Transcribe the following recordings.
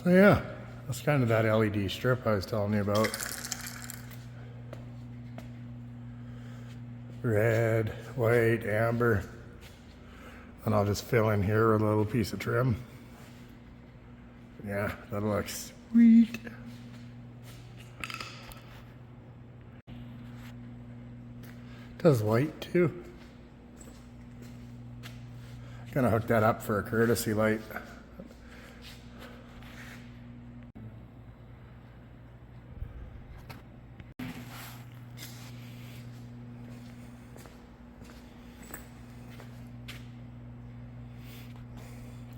So yeah, that's kind of that LED strip I was telling you about. Red, white, amber. And I'll just fill in here with a little piece of trim. Yeah, that looks sweet. Does white too. Gonna hook that up for a courtesy light.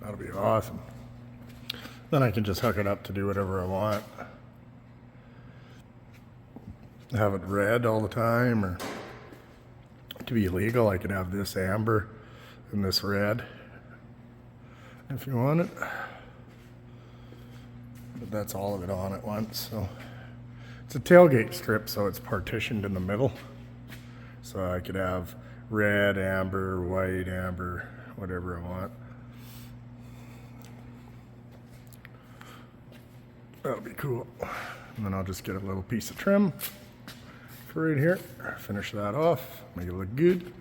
That'll be awesome. Then I can just hook it up to do whatever I want. Have it red all the time, or to be legal, I could have this amber and this red if you want it. But that's all of it on at once. So it's a tailgate strip, so it's partitioned in the middle. So I could have red, amber, white, amber, whatever I want. That'll be cool. And then I'll just get a little piece of trim for right here. Finish that off, make it look good.